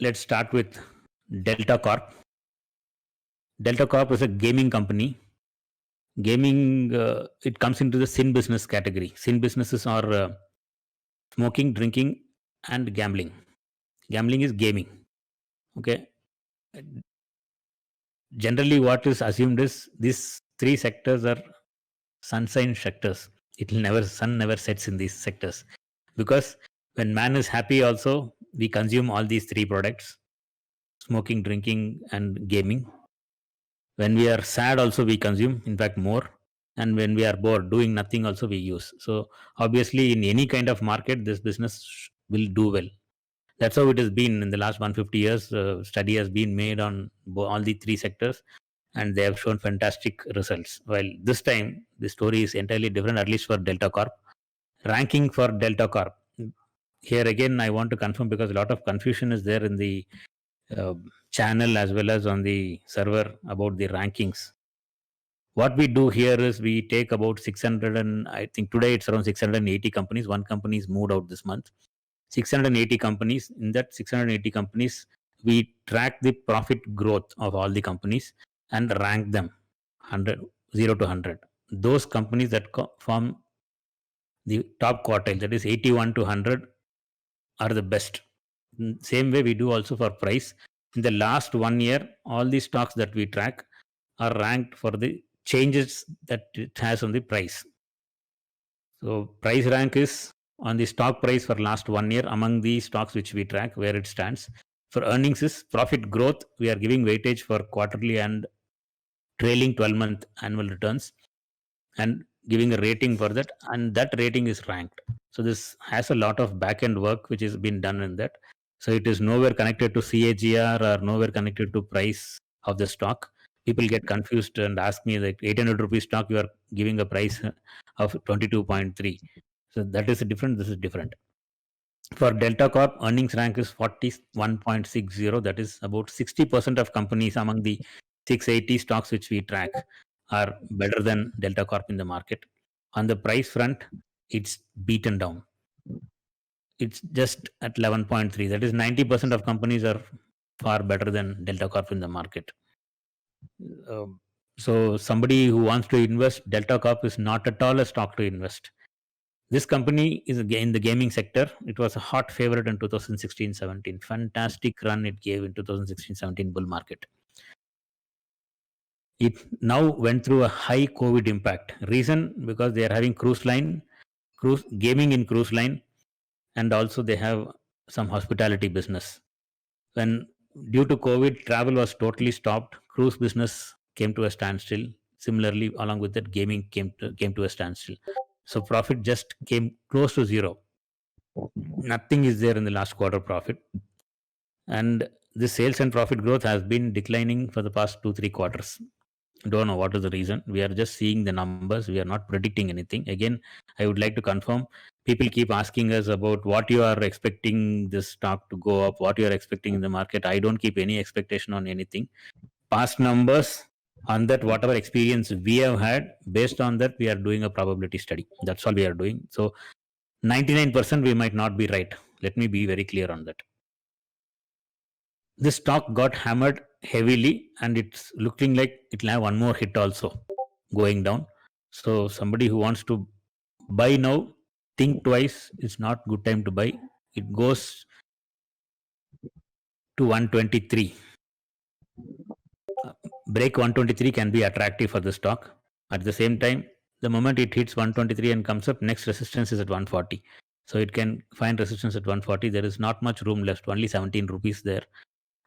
let's start with Delta Corp. Delta Corp is a gaming company. Gaming, it comes into the sin business category. Sin businesses are smoking, drinking, and gambling. Gambling is gaming. Okay. Generally, what is assumed is these three sectors are sunshine sectors. Sun never sets in these sectors because when man is happy, also we consume all these three products: smoking, drinking, and gaming. When we are sad, also we consume, in fact, more. And when we are bored, doing nothing, also we use. So obviously, in any kind of market, this business will do well. That's how it has been in the last 150 years. Study has been made on all the three sectors, and they have shown fantastic results. While this time, the story is entirely different, at least for Delta Corp. Ranking for Delta Corp. Here again, I want to confirm because a lot of confusion is there in the uh, channel as well as on the server about the rankings. What we do here is we take about 600, and I think today it's around 680 companies. One company is moved out this month. 680 companies. In that 680 companies, we track the profit growth of all the companies and rank them 100, 0 to 100. Those companies that form the top quartile, that is 81 to 100, are the best. Same way we do also for price. In the last 1 year, all the stocks that we track are ranked for the changes that it has on the price. So price rank is on the stock price for last 1 year among the stocks which we track, where it stands. For earnings is profit growth. We are giving weightage for quarterly and trailing 12-month annual returns and giving a rating for that, and that rating is ranked. So this has a lot of back end work which has been done in that. So it is nowhere connected to CAGR or nowhere connected to price of the stock. People get confused and ask me, like, 800 rupees stock, you are giving a price of 22.3. So that is different. This is different. For Delta Corp, earnings rank is 41.60. That is about 60% of companies among the 680 stocks which we track are better than Delta Corp in the market. On the price front, it's beaten down. It's just at 11.3. That is 90% of companies are far better than Delta Corp in the market. So somebody who wants to invest, Delta Corp is not at all a stock to invest. This company is in the gaming sector. It was a hot favorite in 2016-17. Fantastic run it gave in 2016-17 bull market. It now went through a high COVID impact. Reason, because they are having gaming in cruise line, and also they have some hospitality business. When due to COVID, travel was totally stopped. Cruise business came to a standstill. Similarly, along with that, gaming came to a standstill. So profit just came close to zero. Nothing is there in the last quarter profit, and the sales and profit growth has been declining for the past 2-3 quarters. Don't know what is the reason. We are just seeing the numbers. We are not predicting anything. Again, I would like to confirm. People keep asking us about what you are expecting this stock to go up, what you are expecting in the market. I don't keep any expectation on anything. Past numbers, on that, whatever experience we have had, based on that, we are doing a probability study. That's all we are doing. So 99% we might not be right. Let me be very clear on that. This stock got hammered heavily, and it's looking like it'll have one more hit also going down. So somebody who wants to buy now, think twice. It's not good time to buy. It goes to 123. Break 123 can be attractive for the stock. At the same time, the moment it hits 123 and comes up, next resistance is at 140. So it can find resistance at 140. There is not much room left, only 17 rupees there.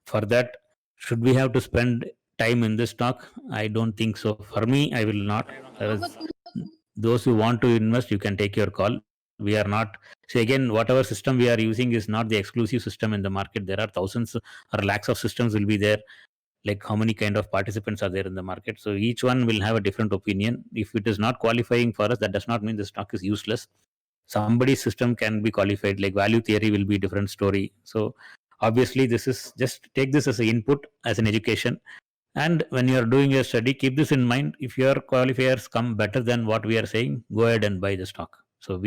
For that, should we have to spend time in this stock? I don't think so. For me, I will not. Those who want to invest, you can take your call. We are not. See, again, whatever system we are using is not the exclusive system in the market. There are thousands or lakhs of systems will be there. Like how many kind of participants are there in the market. So each one will have a different opinion. If it is not qualifying for us, that does not mean the stock is useless. Somebody's system can be qualified. Like value theory will be a different story. So obviously, this is just take this as an input, as an education. And when you are doing your study, keep this in mind. If your qualifiers come better than what we are saying, go ahead and buy the stock. So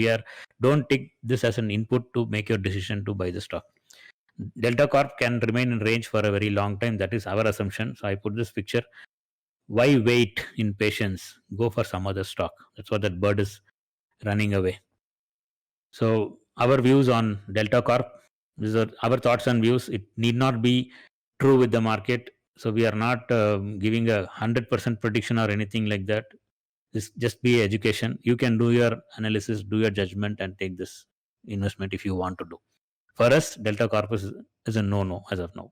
don't take this as an input to make your decision to buy the stock. Delta Corp can remain in range for a very long time. That is our assumption. So I put this picture. Why wait in patience? Go for some other stock. That's what that bird is running away. So our views on Delta Corp, these are our thoughts and views. It need not be true with the market. So we are not giving a 100% prediction or anything like that. This just be education. You can do your analysis, do your judgment, and take this investment if you want to do. For us, Delta Corp is a no-no as of now.